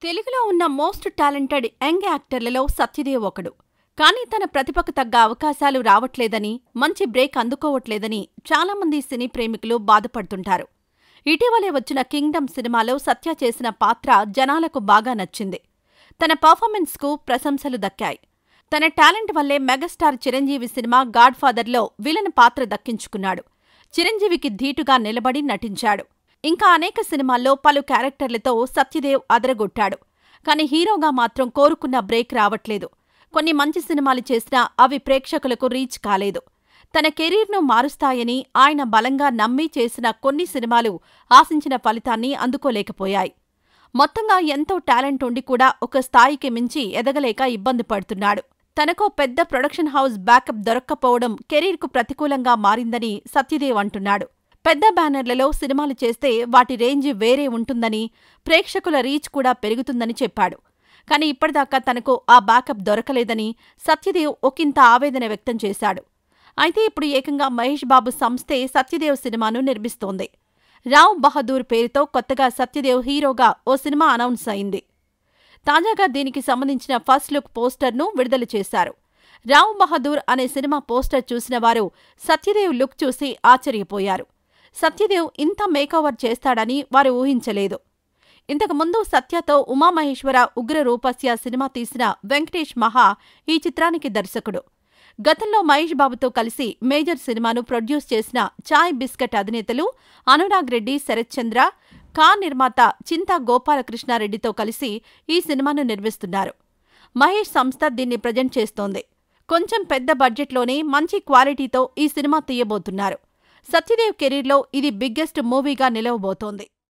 తెలుగులో ఉన్న most talented young యాక్టర్లలో Satyadev ఒకడు. కానీ తన ప్రతిభకు తగ్గ అవకాశాలు రావట్లేదని, మంచి బ్రేక్ అందుకోవట్లేదని చాలామంది సినీ ప్రేమికులు బాధపడుతుంటారు. ఇటీవలే వచ్చిన కింగ్డమ్ సినిమాలో సత్య చేసిన పాత్ర జనాలకు బాగా నచ్చింది. తన పర్ఫార్మెన్స్కు ప్రశంసలు దక్కాయి. తన టాలెంట్ వల్లే మెగాస్టార్ చిరంజీవి సినిమా గాడ్ ఫాదర్లో విలన్ పాత్ర దక్కించుకున్నాడు. చిరంజీవికి ధీటుగా నిలబడి నటించాడు. ఇంకా అనేక సినిమాల్లో పలు క్యారెక్టర్లతో సత్యదేవ్ అదరగొట్టాడు. కాని హీరోగా మాత్రం కోరుకున్న బ్రేక్ రావట్లేదు. కొన్ని మంచి సినిమాలు చేసినా అవి ప్రేక్షకులకు రీచ్ కాలేదు. తన కెరీర్ను మారుస్తాయని ఆయన బలంగా నమ్మి చేసిన కొన్ని సినిమాలు ఆశించిన ఫలితాన్ని అందుకోలేకపోయాయి. మొత్తంగా ఎంతో టాలెంట్ ఉండి కూడా ఒక స్థాయికి మించి ఎదగలేక ఇబ్బంది పడుతున్నాడు. తనకో పెద్ద ప్రొడక్షన్ హౌస్ బ్యాకప్ దొరక్కపోవడం కెరీర్కు ప్రతికూలంగా మారిందని సత్యదేవ్ అంటున్నాడు. పెద్ద బ్యానర్లలో సినిమాలు చేస్తే వాటి రేంజ్ వేరే ఉంటుందని, ప్రేక్షకుల రీచ్ కూడా పెరుగుతుందని చెప్పాడు. కాని ఇప్పటిదాకా తనకు ఆ బ్యాకప్ దొరకలేదని సత్యదేవ్ ఒకంత ఆవేదన వ్యక్తం చేశాడు. అయితే ఇప్పుడు ఏకంగా మహేష్ బాబు సంస్థే సత్యదేవ్ సినిమాను నిర్మిస్తోంది. రావ్ బహదూర్ పేరుతో కొత్తగా సత్యదేవ్ హీరోగా ఓ సినిమా అనౌన్స్ అయింది. తాజాగా దీనికి సంబంధించిన ఫస్ట్ లుక్ పోస్టర్ను విడుదల చేశారు. రావ్ బహదూర్ అనే సినిమా పోస్టర్ చూసిన వారు సత్యదేవ్ లుక్ చూసి ఆశ్చర్యపోయారు. సత్యదేవ్ ఇంత మేకోవర్ చేస్తాడని వారు ఊహించలేదు. ఇంతకుముందు సత్యతో ఉమామహేశ్వర ఉగ్ర రూపస్య సినిమా తీసిన వెంకటేష్ మహా ఈ చిత్రానికి దర్శకుడు. గతంలో మహేష్ బాబుతో కలిసి మేజర్ సినిమాను ప్రొడ్యూస్ చేసిన చాయ్ బిస్కెట్ అధినేతలు అనురాగ్ రెడ్డి, శరత్ చంద్ర, కార్ నిర్మాత చింతా గోపాలకృష్ణారెడ్డితో కలిసి ఈ సినిమాను నిర్మిస్తున్నారు. మహేష్ సంస్థ దీన్ని ప్రజెంట్ చేస్తోంది. కొంచెం పెద్ద బడ్జెట్లోనే మంచి క్వాలిటీతో ఈ సినిమా తీయబోతున్నారు. సత్యదేవ్ కెరీర్లో ఇది బిగ్గెస్ట్ మూవీగా నిలవబోతోంది.